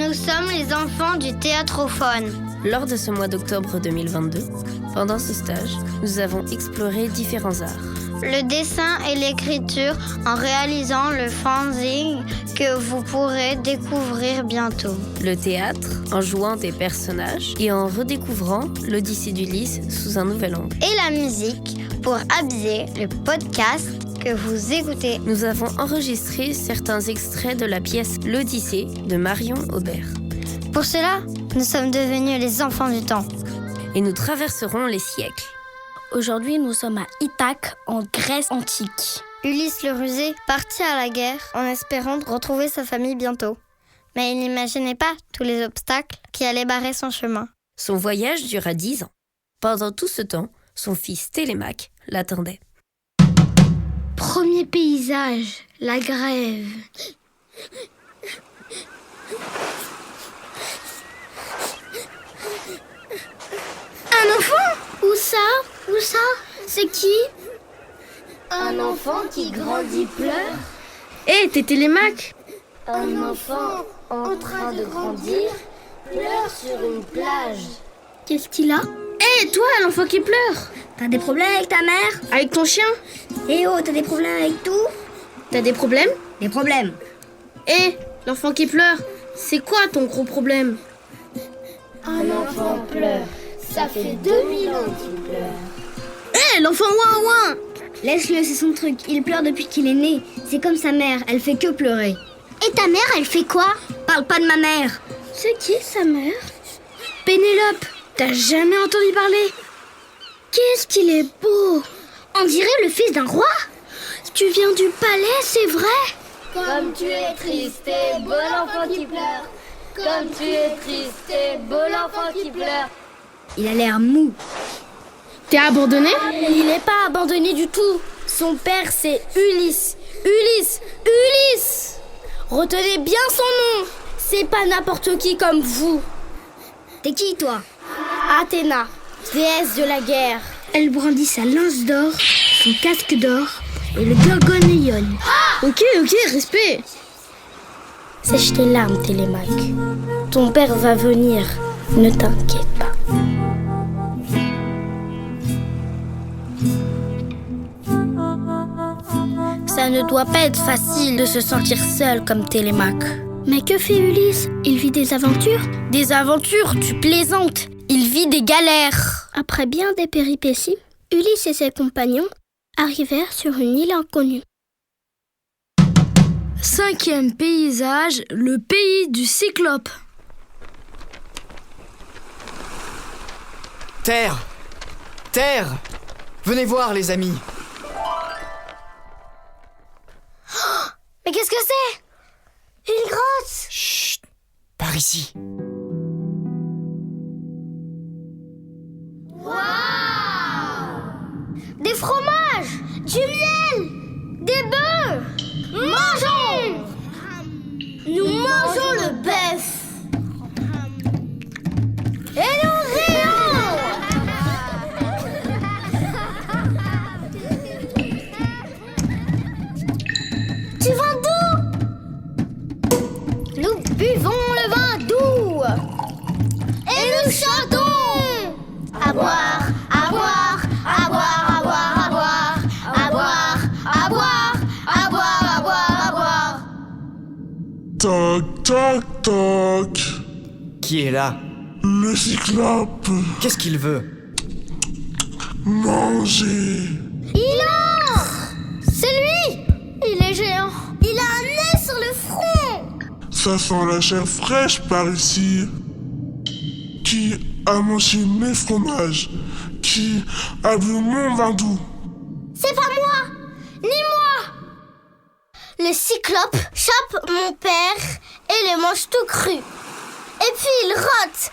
Nous sommes les enfants du théâtrophone. Lors de ce mois d'octobre 2022, pendant ce stage, nous avons exploré différents arts. Le dessin et l'écriture en réalisant le fanzine que vous pourrez découvrir bientôt. Le théâtre en jouant des personnages et en redécouvrant l'Odyssée d'Ulysse sous un nouvel angle. Et la musique pour habiller le podcast que vous écoutez. Nous avons enregistré certains extraits de la pièce L'Odyssée de Marion Aubert. Pour cela, nous sommes devenus les enfants du temps. Et nous traverserons les siècles. Aujourd'hui, nous sommes à Ithaque, en Grèce antique. Ulysse le rusé partit à la guerre en espérant retrouver sa famille bientôt. Mais il n'imaginait pas tous les obstacles qui allaient barrer son chemin. Son voyage dura 10 ans. Pendant tout ce temps, son fils Télémaque l'attendait. Premier paysage, la grève. Un enfant ? Où ça ? C'est qui ? Un enfant qui grandit pleure. Hé, t'es Télémaque ? Un enfant en train de grandir pleure sur une plage. Qu'est-ce qu'il a ? Hé, toi, l'enfant qui pleure ! T'as des problèmes avec ta mère ? Avec ton chien ? Eh oh, t'as des problèmes avec tout ? T'as des problèmes ? Des problèmes. Hé, l'enfant qui pleure, c'est quoi ton gros problème ? Un enfant pleure. Ça fait 2000 ans qu'il pleure. Hé, l'enfant ouin. Laisse-le, c'est son truc. Il pleure depuis qu'il est né. C'est comme sa mère, elle fait que pleurer. Et ta mère, elle fait quoi ? Parle pas de ma mère. C'est qui sa mère ? Pénélope. T'as jamais entendu parler ? Qu'est-ce qu'il est beau ! On dirait le fils d'un roi. Tu viens du palais, c'est vrai ? Comme tu es triste et beau l'enfant qui pleure. Comme tu es triste et beau l'enfant qui pleure. Il a l'air mou. T'es abandonné ? Il n'est pas abandonné du tout. Son père, c'est Ulysse. Ulysse ! Retenez bien son nom. C'est pas n'importe qui comme vous. T'es qui, toi ? Athéna, déesse de la guerre. Elle brandit sa lance d'or, son casque d'or et le gorgonéion. Ok, respect. Sèche tes larmes, Télémaque. Ton père va venir. Ne t'inquiète pas. Ça ne doit pas être facile de se sentir seul comme Télémaque. Mais que fait Ulysse ? Il vit des aventures ? Des aventures, tu plaisantes. Il vit des galères. Après bien des péripéties, Ulysse et ses compagnons arrivèrent sur une île inconnue. 5e paysage, le pays du Cyclope. Terre! Venez voir, les amis. Mais qu'est-ce que c'est ? Une grotte ? Chut! Par ici. Des fromages, du miel, des bœufs. Mangeons ! Nous mangeons le bœuf. Et nous rions. Du vin doux. Nous buvons le vin doux. Et nous chantons. À boire, à boire, à boire, à boire, à boire, à boire, à boire, à boire, à boire, à boire. Toc, toc, toc. Qui est là? Le Cyclope. Qu'est-ce qu'il veut? Manger. Il entre. C'est lui. Il est géant. Il a un nez sur le front. Ça sent la chair fraîche par ici. Qui a mangé mes fromages? Qui a bu mon vin doux? C'est pas moi, ni moi. Le Cyclope chope mon père et le mange tout cru. Et puis il rote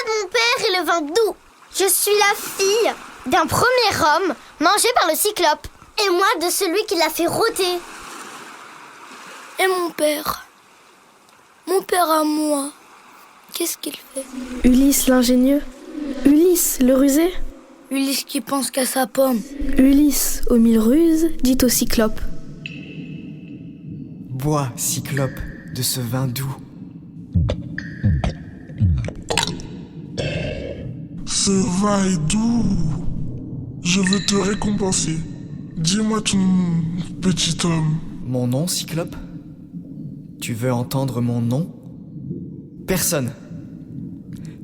mon père et le vin doux. Je suis la fille d'un premier homme mangé par le Cyclope. Et moi de celui qui l'a fait rôter. Et mon père à moi, qu'est-ce qu'il fait ? Ulysse l'ingénieux, Ulysse le rusé, Ulysse qui pense qu'à sa pomme. Ulysse aux 1000 ruses dit au Cyclope. Bois, Cyclope, de ce vin doux. Ce vin est doux. Je veux te récompenser. Dis-moi ton nom, petit homme. Mon nom, Cyclope? Tu veux entendre mon nom? Personne.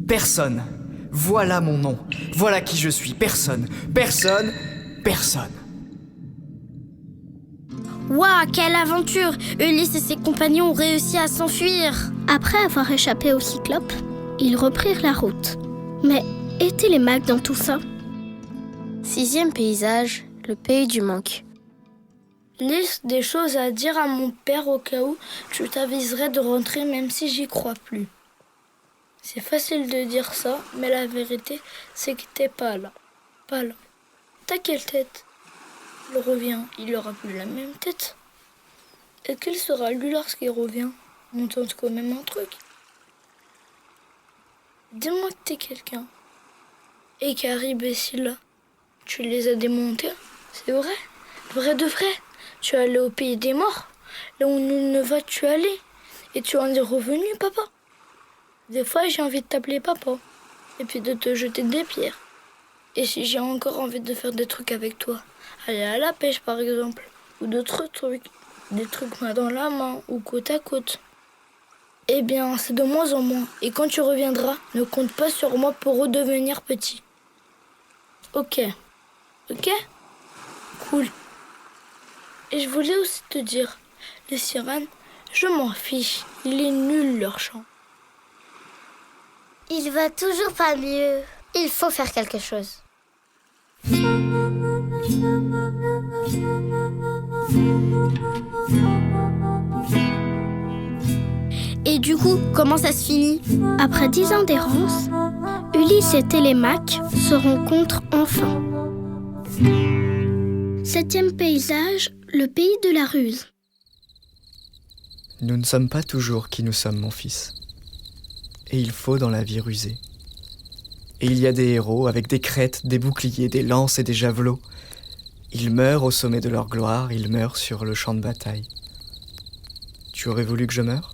Personne. Voilà mon nom. Voilà qui je suis. Personne. Personne. Personne. Waouh, quelle aventure! Ulysse et ses compagnons ont réussi à s'enfuir. Après avoir échappé au cyclope, ils reprirent la route. Mais étaient les mags dans tout ça? 6e paysage, le pays du manque. Liste des choses à dire à mon père au cas où je t'aviserai de rentrer même si j'y crois plus. C'est facile de dire ça, mais la vérité, c'est que t'es pas là. Pas là. T'as quelle tête? Il revient, il aura plus la même tête. Et quel sera lui lorsqu'il revient? On tente quand même un truc. Dis-moi que t'es quelqu'un. Et qu'Harry Bessila, tu les as démontés, c'est vrai? Vrai de vrai? Tu es allé au pays des morts? Là où nul ne va, tu es allé? Et tu en es revenu, papa? Des fois, j'ai envie de t'appeler papa. Et puis de te jeter des pierres. Et si j'ai encore envie de faire des trucs avec toi, aller à la pêche par exemple, ou d'autres trucs, des trucs main dans la main ou côte à côte. Eh bien, c'est de moins en moins, et quand tu reviendras, ne compte pas sur moi pour redevenir petit. Ok. Ok? Cool. Et je voulais aussi te dire, les sirènes, je m'en fiche, il est nul leur chant. Il va toujours pas mieux. Il faut faire quelque chose. Et du coup, comment ça se finit? Après 10 ans d'errance, Ulysse et Télémaque se rencontrent enfin. 7e paysage, le pays de la ruse. Nous ne sommes pas toujours qui nous sommes, mon fils. Et il faut dans la vie ruser. Et il y a des héros avec des crêtes, des boucliers, des lances et des javelots. Ils meurent au sommet de leur gloire, ils meurent sur le champ de bataille. Tu aurais voulu que je meure?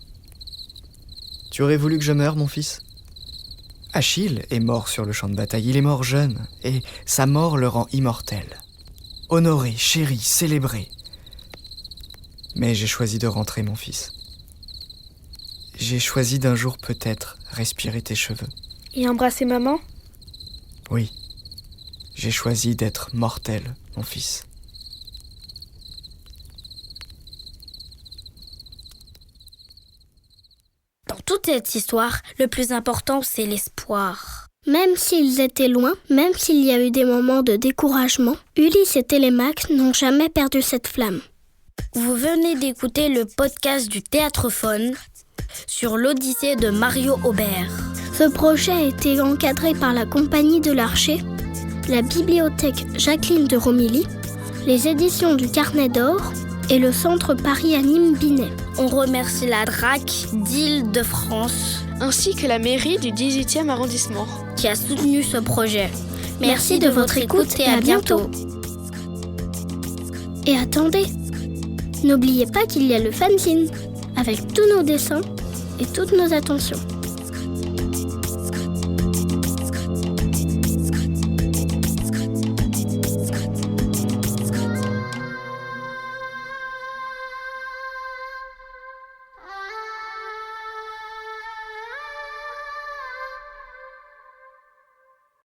Tu aurais voulu que je meure, mon fils? Achille est mort sur le champ de bataille, il est mort jeune, et sa mort le rend immortel. Honoré, chéri, célébré. Mais j'ai choisi de rentrer, mon fils. J'ai choisi d'un jour peut-être respirer tes cheveux. Et embrasser maman? Oui, j'ai choisi d'être mortel, mon fils. Dans toute cette histoire, le plus important, c'est l'espoir. Même s'ils étaient loin, même s'il y a eu des moments de découragement, Ulysse et Télémaque n'ont jamais perdu cette flamme. Vous venez d'écouter le podcast du Théâtrephone sur l'Odyssée de Mario Aubert. Ce projet a été encadré par la Compagnie de l'Archer, la Bibliothèque Jacqueline de Romilly, les éditions du Carnet d'Or et le Centre Paris Anime Binet. On remercie la DRAC d'Île-de-France Ainsi que la mairie du 18e arrondissement. qui a soutenu ce projet. Merci de votre écoute et à bientôt. Et attendez, n'oubliez pas qu'il y a le fanzine avec tous nos dessins et toutes nos attentions.